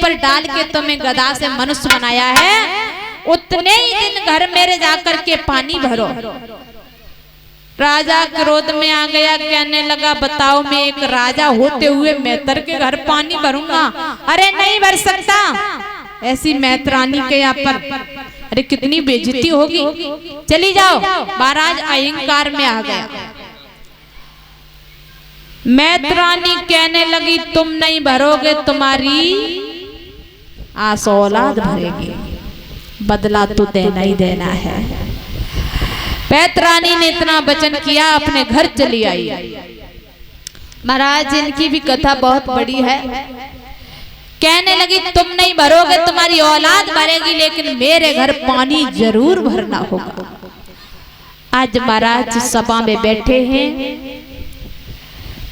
ऊपर डाल के तुम्हें गधा से मनुष्य बनाया है, उतने ही दिन घर मेरे जाकर के पानी भरो। राजा क्रोध में आ गया, कहने लगा बताओ मैं एक राजा होते हुए मैतर के घर पानी भरूंगा? अरे नहीं भर सकता। ऐसी मैतरानी के यहाँ पर अरे कितनी बेइज्जती होगी, चली जाओ। महाराज अहंकार में आ गया। मैतरानी कहने लगी तुम नहीं भरोगे, तुम्हारी आस औलाद भरेगी, बदला तो देना ही देना है। मैतरानी ने इतना वचन किया, अपने घर चली आई। महाराज इनकी भी कथा बहुत बड़ी है। कहने लगी तुम नहीं भरोगे, तुम्हारी औलाद भरेगी, लेकिन मेरे घर पानी जरूर भरना होगा। आज महाराज सभा में बैठे हैं।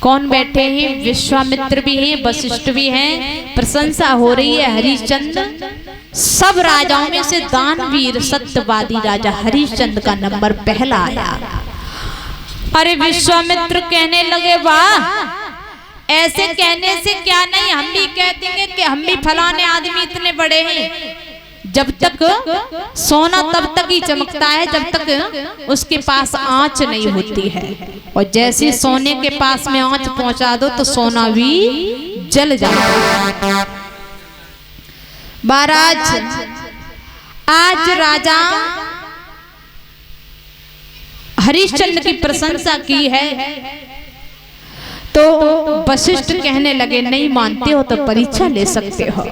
कौन बैठे हैं? विश्वामित्र भी हैं, वशिष्ठ भी हैं। प्रशंसा हो रही है हरिश्चंद्र। सब राजाओं में से दानवीर सत्यवादी राजा हरिश्चंद्र का नंबर पहला आया। अरे विश्वामित्र कहने लगे वाह, ऐसे कहने से क्या नहीं, हम भी कह देंगे कि हम भी फलाने आदमी इतने बड़े हैं। जब तक सोना तब तक ही चमकता है जब तक उसके पास आंच नहीं होती है, और जैसे सोने के पास में आंच पहुंचा दो तो सोना भी जल जाता है। महाराज आज राजा हरिश्चंद्र की प्रशंसा की है, तो वशिष्ठ कहने लगे नहीं मानते हो तो परीक्षा ले सकते हो।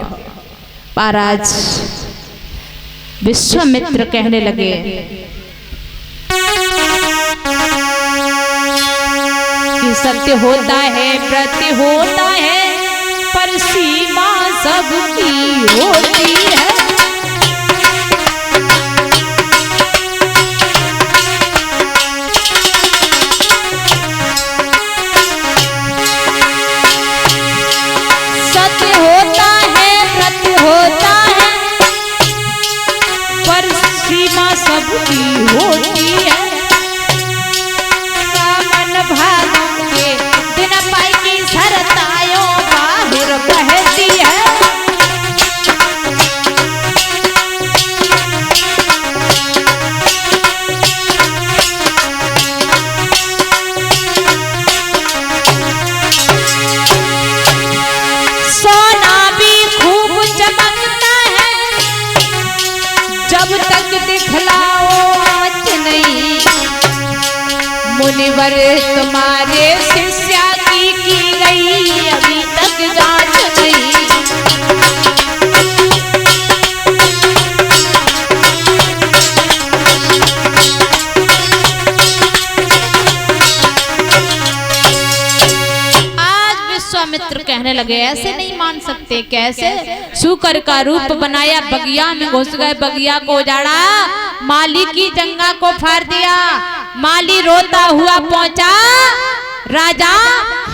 महाराज विश्वामित्र कहने लगे कि सत्य होता है, प्रत्य होता है, पर सीमा सबकी होती है। सत्य होता है, प्रत्य होता है, पर सीमा सबकी होती है। सावन भादों के दिन पाई की सरतायों बाहर बहती है। सोना भी खूब चमकता है, जब तक दिखलाओ आँच नहीं। मुनिवर तुम्हारे शिष्या की गई अभी तक जांच नहीं। आज विश्वामित्र कहने लगे ऐसे नहीं मान सकते। कैसे? शुकर का रूप बनाया, बगिया में घुस गए, बगिया को उजाड़ा, माली की जंगा को फाड़ दिया। माली रोता हुआ पहुंचा राजा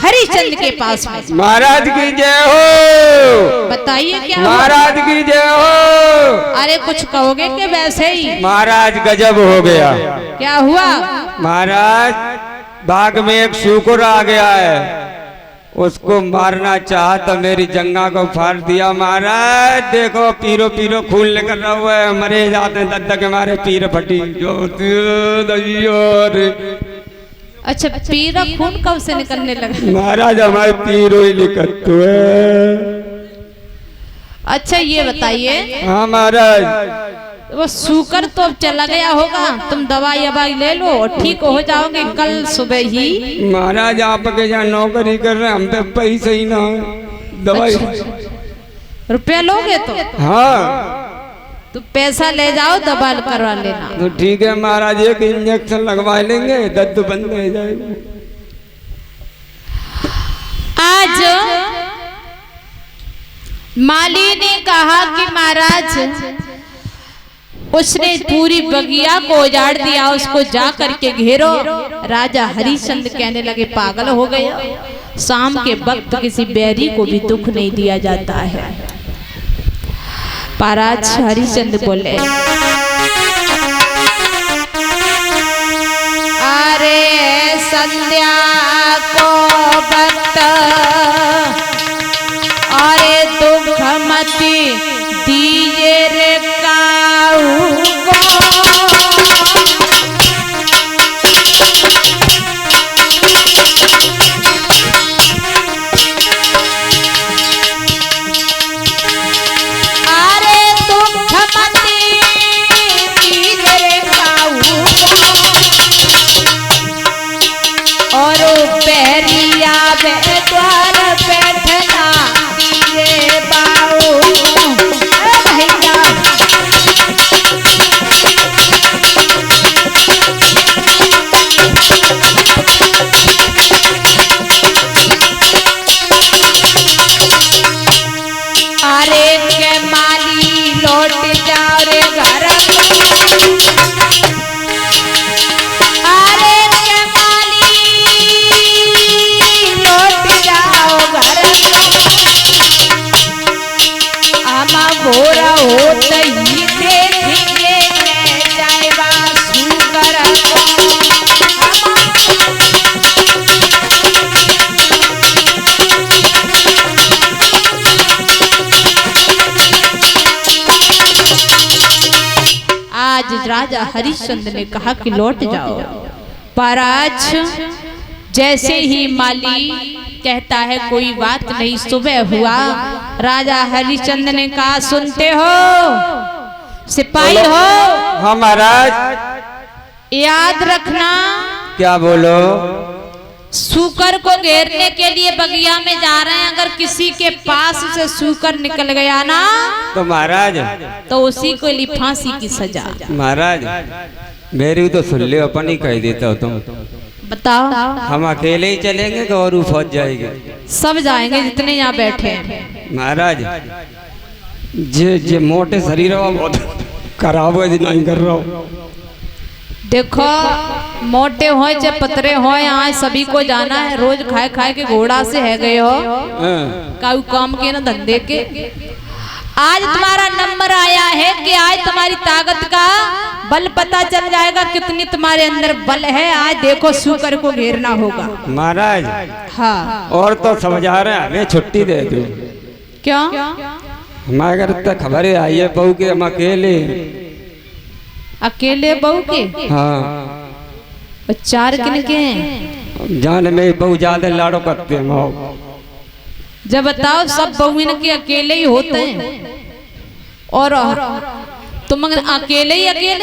हरिश्चंद्र के पास में। महाराज की जय हो। बताइए क्या महाराज की जय हो। अरे कुछ कहोगे कि वैसे ही? महाराज गजब हो गया। क्या हुआ? महाराज बाग में एक शुकर आ गया है, उसको मारना चाहा तो मेरी जंगा को फाड़ दिया। महाराज देखो पीरो पीरो खून लेकर रहा हुआ है, मरे जाते हैं दद्दा के मारे पीर फटी जो। अच्छा पीरा खून कब से निकलने लगा? महाराज हमारे पीरो ही निकलते है। अच्छा ये बताइए। हाँ महाराज। वो शुकर तो अब चला गया होगा, तुम दवाई ववाई ले लो और ठीक हो जाओगे कल सुबह ही। महाराज आपके यहाँ नौकरी कर रहे हैं, हम पे पैसे ही ना दवाई। अच्छा। रुपया लोगे तो? हाँ तो पैसा ले जाओ, दवा करवा लेना। तो ठीक है महाराज, एक इंजेक्शन लगवा लेंगे, दर्द बंद हो जाएगा। आज माली ने कहा कि महाराज उसने पूरी बगिया को उजाड़ दिया, उसको जा करके घेरो। राजा हरिश्चंद्र कहने लगे पागल हो गया, शाम के वक्त किसी बैरी को भी दुख नहीं दिया जाता है। महाराज हरिश्चंद्र बोले अरे संध्या को वक्त अरे दुख मत अरे के माली लौट जाओ रे घर, अरे के माली लौट जाओ घर, आमा भोरा होत ही देखेंगे जाएगा सुकर। आज राजा हरिश्चंद्र ने कहा कि लौट जाओ, पर आज जैसे ही माली कहता है कोई बात नहीं, सुबह हुआ, राजा हरिश्चंद्र ने कहा सुनते हो सिपाही हो? हाँ महाराज। याद रखना। क्या बोलो? सूकर को घेरने के लिए बगिया में जा रहे हैं, अगर किसी के पास से सूकर निकल गया ना तो महाराज तो उसी को ली फांसी की सजा। महाराज मेरी तो सुन लो, अपन ही कह देता हो तुम। बताओ। हम अकेले ही चलेंगे कि और फौज जाएंगे? सब जाएंगे जितने यहाँ बैठे हैं। महाराज जे मोटे शरीर हो बहुत खराब है, नहीं कर रहा हूँ। देखो मोटे हो चाहे पतरे हो, यहाँ सभी को जाना है। रोज खाए खाए के घोड़ा से है गए हो, काऊ काम के ना धंधे के। आज तुम्हारा नंबर आया है कि आज तुम्हारी ताकत का बल पता चल जाएगा, कितनी तुम्हारे अंदर बल है। आज देखो सूकर को घेरना होगा। महाराज हाँ। और तो समझा रहे हैं, हमें छुट्टी दे दो। क्यों? हमारे घर तक खबर आई है बहू के हम अकेले बहू के? हाँ। चार किन के हैं? जान में बहू ज्यादा लाड़ो करते हैं। जब बताओ सब बहू के अकेले ही होते हैं, और तुम अकेले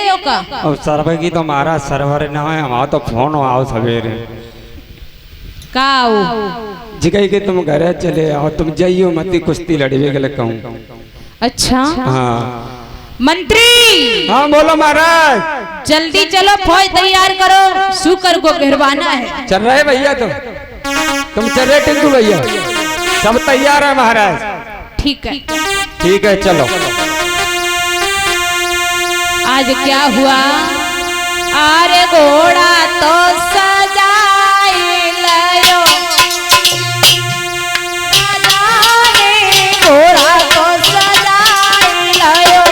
हो का? अब सर्वर की तो हमारा सर्वर ना है, हमारा तो फोन आओ सवेरे का जी कही कि तुम घर चले आओ, तुम जाइयो मत कुश्ती लड़वे के लिए कहूँ। अच्छा हाँ। मंत्री। हाँ बोलो महाराज। जल्दी चलो, फौज तैयार करो, सूकर को घेरवाना है। चल रहे भैया तुम चल रहे टिंकू भैया? सब तैयार है महाराज। ठीक है। ठीक है चलो। आज क्या हुआ? अरे घोड़ा तो सजाई लयो, घोड़ा तो सजाई लयो,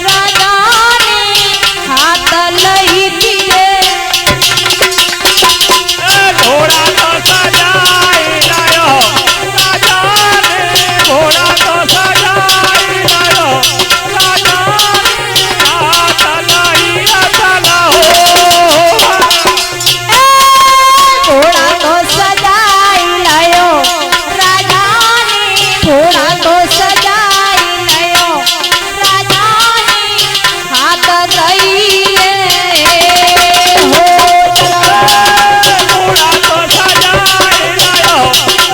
राजा ने हाथ लई दिए, घोड़ा तो सजाई लायो, राजा ने घोड़ा तो सजाई लायो, राजा ने हाथ लाई चला हो। घोड़ा तो सजाई लायो, राजा ने घोड़ा तो सजाई लायो, राजा ने हाथ गई हो। घोड़ा तो सजाई लायो,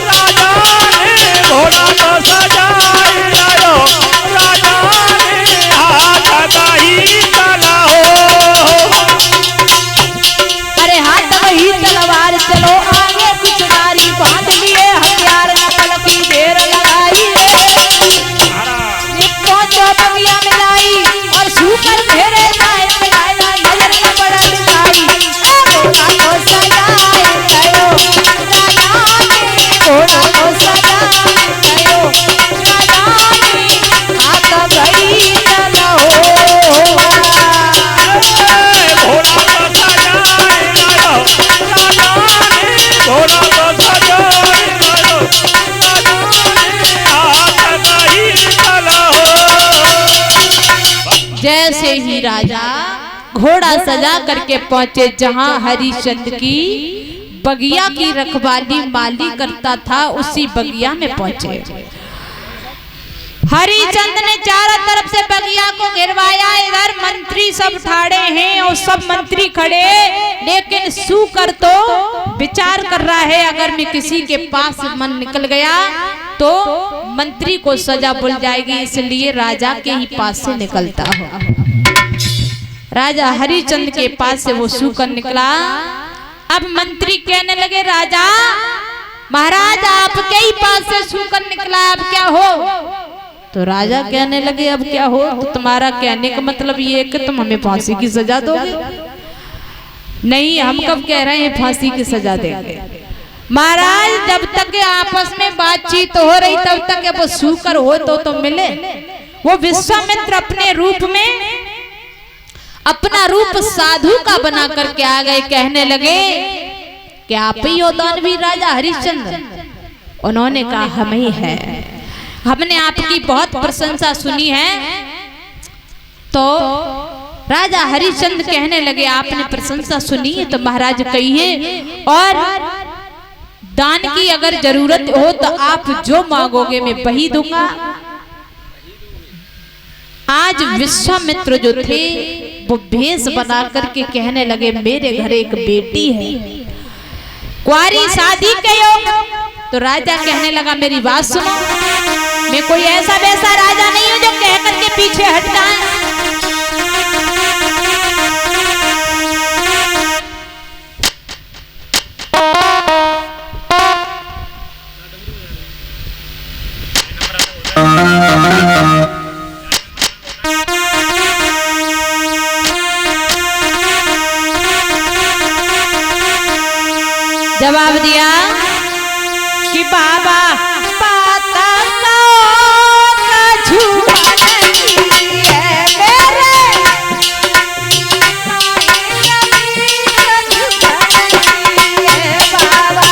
राजा ने घोड़ा तो सजाई लायो, राजा ने हाथ लाई चला हो। अरे हाथ वही तलवार, चलो आगे कुछ नारी बांध लिए, हथियार न पल की देर लगाई ये पहुंचो बगिया में लाई, और सूकर घेरे जाए मिलाएगा, नजर न पड़ा दिखाई। घोड़ा को सजाए गयो, राजा ने घोड़ा को सजाए गयो, राजा ने हाथ गई चलो। घोड़ा तो सजाई लायो, राजा ने घोड़ा तो सजाई लायो, राजा ने हाथ लाई चला हो। जैसे ही राजा घोड़ा सजा करके पहुंचे जहां हरिश्चंद्र की बगिया की रखवाली माली करता था, उसी बगिया में पहुंचे। हरिश्चंद्र ने चारों तरफ से बगिया को घेरवाया। इधर मंत्री सब ठाड़े हैं और सब मंत्री खड़े, लेकिन सूकर तो विचार कर रहा है, अगर मैं किसी के पास मन निकल गया तो मंत्री को सजा मिल जाएगी, इसलिए राजा के ही पास से निकलता हो। राजा हरिश्चंद्र के पास से वो सूकर निकला। अब मंत्री कहने लगे, राजा महाराज आपके ही पास से छूकर निकला, अब क्या हो? तो राजा कहने लगे अब क्या हो? तो तुम्हारा कहने का मतलब ये है कि तुम हमें फांसी की सजा दोगे? नहीं, हम कब कह रहे हैं फांसी की सजा देंगे। महाराज जब तक आपस में बातचीत हो रही तब तक वो सूकर हो तो मिले। वो विश्वामित्र अपने रूप में, अपना रूप साधु का बना करके आ गए। कहने लगे कि आप ही हो दानवीर राजा हरिश्चंद्र? उन्होंने कहा हम ही है, हमने आपकी बहुत प्रशंसा सुनी है। तो राजा हरिश्चंद्र कहने लगे आपने प्रशंसा सुनी है तो महाराज कहिए, और दान की अगर जरूरत हो तो आप जो मांगोगे मैं वही दूंगा। आज विश्वामित्र जो थे वो भेष बना करके कहने लगे मेरे घर एक बेटी है, कुंवारी शादी के योग। तो राजा कहने लगा मेरी बात सुनो, मैं कोई ऐसा वैसा राजा नहीं हूं जो कह करके पीछे हट जाए। जवाब दिया कि बाबा पाता का झूठा नहीं है मेरे, बाबा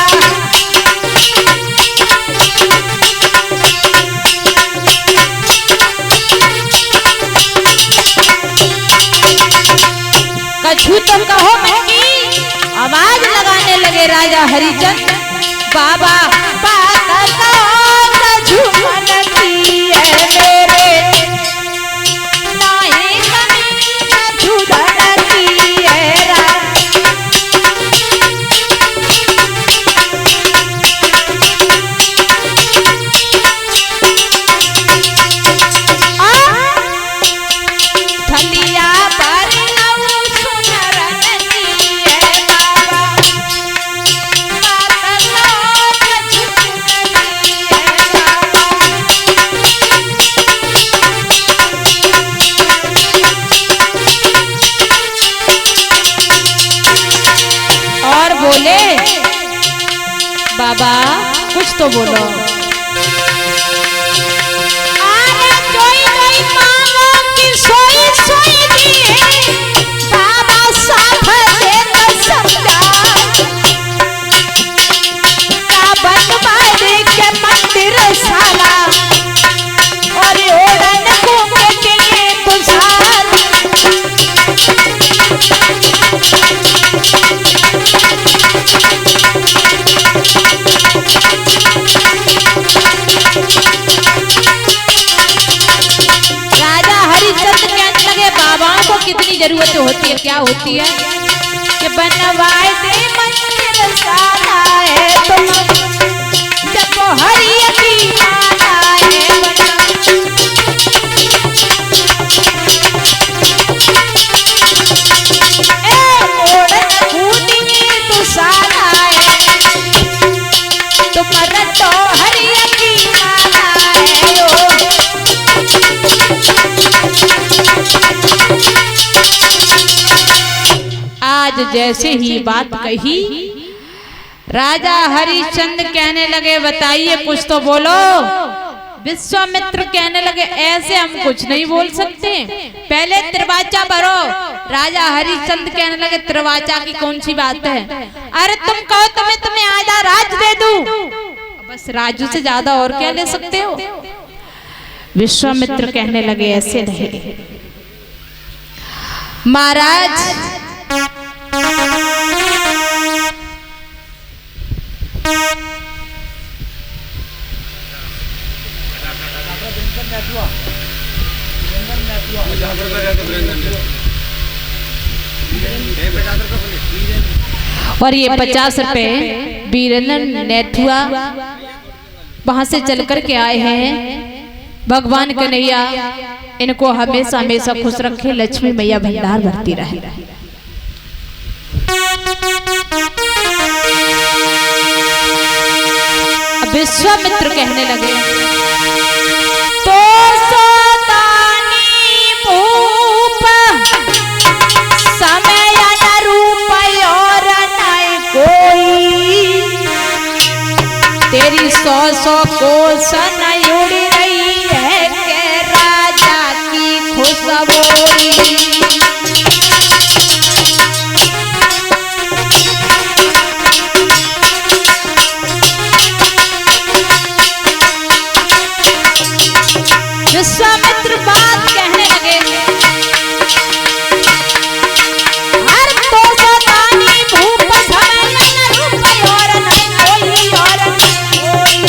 कछु तो कहो महंगी। आवाज लगाने लगे राजा हरिचंद्र, बाबा बाबा कुछ तो बोलो। आरे जोई जोई मांगो कि सोई सोई दिए, बाबा साथ दे तो समझा। का बनवाने के मंदिर साला और ओढ़न घूमे के तुझार। कितनी जरूरत होती है, क्या होती है कि बनवाए दे मंदिर साला है तुम जब हरि की माला है बना। ओढ़न कूदी तू साला है तुम्हारा तो हरि की माला है ओ। आज जैसे ही बात कही राजा हरिश्चंद्र कहने लगे बताइए कुछ तो बोलो। विश्वामित्र कहने लगे ऐसे हम कुछ नहीं बोल सकते, पहले त्रिवाचा भरो। राजा हरिश्चंद्र कहने लगे त्रिवाचा की कौन सी बात है? अरे तुम कहो तो मैं तुम्हें आधा राज दे दूं, बस राजू से ज्यादा और क्या ले सकते हो? विश्वामित्र कहने लगे ऐसे नहीं महाराज, और ये 50 रुपए वीरेंद्र नेथुआ वहां से चल कर के आए हैं। भगवान कन्हैया इनको हमेशा हमेशा खुश रखे, लक्ष्मी मैया भंडार भरती रहे। विश्वामित्र कहने लगे, तो सोदानी भूप समय अनुरूप और नहीं कोई, तेरी 100 कोस नहीं उड़ रही है के राजा की खुशबोई। विश्वामित्र बात कहने लगे, हर तो सोदानी भूप समय अनुरूप और नहीं कोई, और नहीं कोई,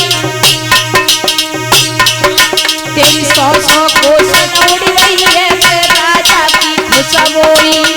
तेरी 100 कोस उड़ रही है राजा की खुशबोई।